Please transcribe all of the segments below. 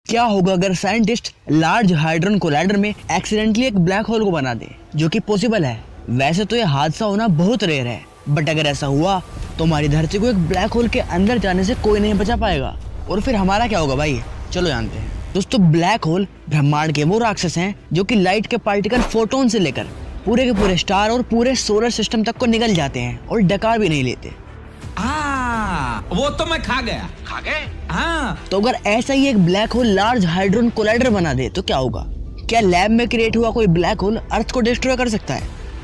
क्या होगा अगर साइंटिस्ट लार्ज हाइड्रोजन कोलाइडर में एक्सीडेंटली एक ब्लैक होल को बना दे, जो कि पॉसिबल है। वैसे तो यह हादसा होना बहुत रेयर है, बट अगर ऐसा हुआ तो हमारी धरती को एक ब्लैक होल के अंदर जाने से कोई नहीं बचा पाएगा। और फिर हमारा क्या होगा भाई, चलो जानते हैं। दोस्तों, ब्लैक होल ब्रह्मांड के वो राक्षस हैं जो कि लाइट के पार्टिकल फोटोन से लेकर पूरे के पूरे स्टार और पूरे सोलर सिस्टम तक को निगल जाते हैं और डकार भी नहीं लेते। वो तो मैं खा गए। हाँ। तो अगर ऐसा ही एक black hole large hydrogen collider बना दे तो क्या होगा? क्या लैब में क्रिएट हुआ कोई ब्लैक होल अर्थ को डिस्ट्रॉय कर सकता है?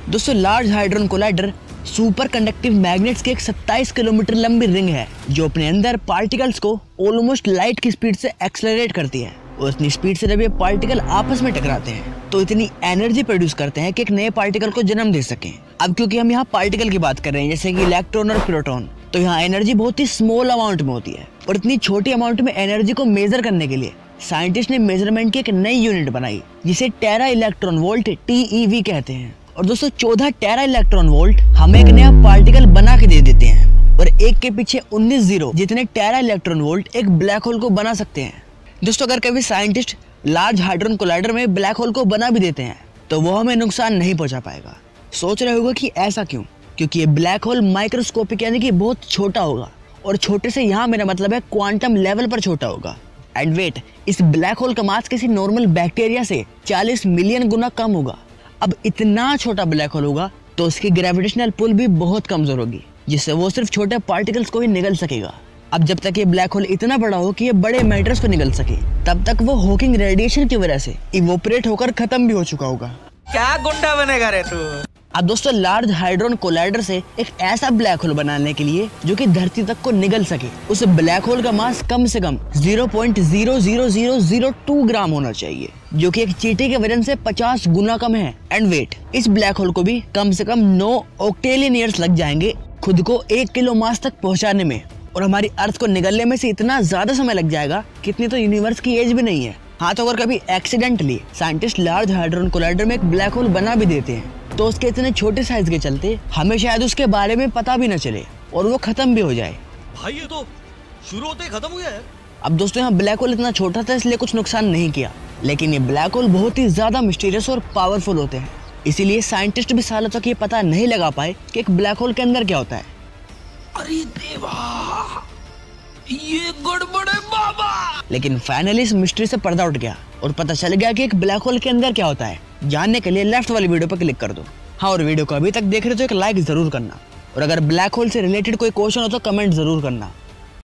दोस्तों, large hydrogen collider super conductive magnets की एक 27 किलोमीटर लंबी रिंग है जो अपने अंदर पार्टिकल्स को ऑलमोस्ट लाइट की स्पीड से एक्सेलरेट करती है। और इतनी स्पीड से जब ये पार्टिकल आपस में टकराते हैं तो इतनी एनर्जी प्रोड्यूस करते हैं कि एक नए पार्टिकल को जन्म दे सकें। अब क्योंकि हम यहाँ पार्टिकल की बात कर रहे हैं, जैसे कि इलेक्ट्रॉन और प्रोटॉन, तो यहाँ एनर्जी बहुत ही स्मॉल अमाउंट में होती है। और इतनी छोटी अमाउंट में एनर्जी को मेजर करने के लिए साइंटिस्ट ने मेजरमेंट की एक नई यूनिट बनाई जिसे टेरा इलेक्ट्रॉन वोल्ट TeV कहते हैं। और दोस्तों, 14 टेरा इलेक्ट्रॉन वोल्ट हमें एक नया पार्टिकल बना के दे देते हैं और एक के पीछे 19 जीरो जितने टेरा इलेक्ट्रॉन वोल्ट एक ब्लैक होल को बना सकते हैं। दोस्तों, अगर कभी साइंटिस्ट लार्ज हाइड्रोजन कोलाइडर में ब्लैक होल को बना भी देते हैं तो वो हमें नुकसान नहीं पहुंचा पाएगा। सोच रहे होगा कि ऐसा क्यों? क्योंकि ये ब्लैक होल माइक्रोस्कोपिक यानी कि बहुत छोटा होगा, और छोटे से यहाँ मेरा मतलब है क्वांटम लेवल पर छोटा होगा। एंड वेट, इस ब्लैक होल का मास किसी नॉर्मल बैक्टीरिया से 40 मिलियन गुना कम होगा। अब इतना छोटा ब्लैक होल होगा तो उसकी ग्रेविटेशनल पुल भी बहुत कमजोर होगी, जिससे वो सिर्फ छोटे पार्टिकल्स को ही निगल सकेगा। अब जब तक ये ब्लैक होल इतना बड़ा हो कि ये बड़े मैटर्स को निगल सके, तब तक वो हॉकिंग रेडिएशन की वजह से इवोपरेट होकर खत्म भी हो चुका होगा। क्या गुंडा बनेगा रे तू? अब दोस्तों, लार्ज हाइड्रोजन कोलाइडर से एक ऐसा ब्लैक होल बनाने के लिए जो कि धरती तक को निगल सके, उस ब्लैक होल का मास कम से कम 0.00002 ग्राम होना चाहिए, जो कि एक चींटी के वजन से 50 गुना कम है। एंड वेट, इस ब्लैक होल को भी कम से कम 9 ऑक्टेलियन ईयर्स लग जाएंगे खुद को 1 किलो मास तक पहुंचाने में, और हमारी अर्थ को निगलने में से इतना ज्यादा समय लग जाएगा कितनी तो यूनिवर्स की एज भी नहीं है। हाँ, तो अगर कभी accidentally scientist large hydrogen collider में एक ब्लैक होल बना भी देते हैं तो उसके इतने छोटे साइज के चलते हमें शायद उसके बारे में पता भी न चले और वो खत्म भी हो जाए। भाई, ये तो शुरू होते ही खत्म हो गया है। अब दोस्तों, यहाँ ब्लैक होल इतना छोटा था इसलिए कुछ नुकसान नहीं किया, लेकिन ये ब्लैक होल बहुत ही ज्यादा मिस्टीरियस और पावरफुल होते हैं। इसीलिए साइंटिस्ट भी सालों तक ये पता नहीं लगा पाए कि एक ब्लैक होल के अंदर क्या होता है। अरे देवा, ये गड़बड़ है बाबा। लेकिन फाइनली इस मिस्ट्री से पर्दा उठ गया और पता चल गया कि एक ब्लैक होल के अंदर क्या होता है। जानने के लिए लेफ्ट वाली वीडियो पर क्लिक कर दो। हाँ, और वीडियो को अभी तक देख रहे हो तो एक लाइक जरूर करना, और अगर ब्लैक होल से रिलेटेड कोई क्वेश्चन हो तो कमेंट जरूर करना।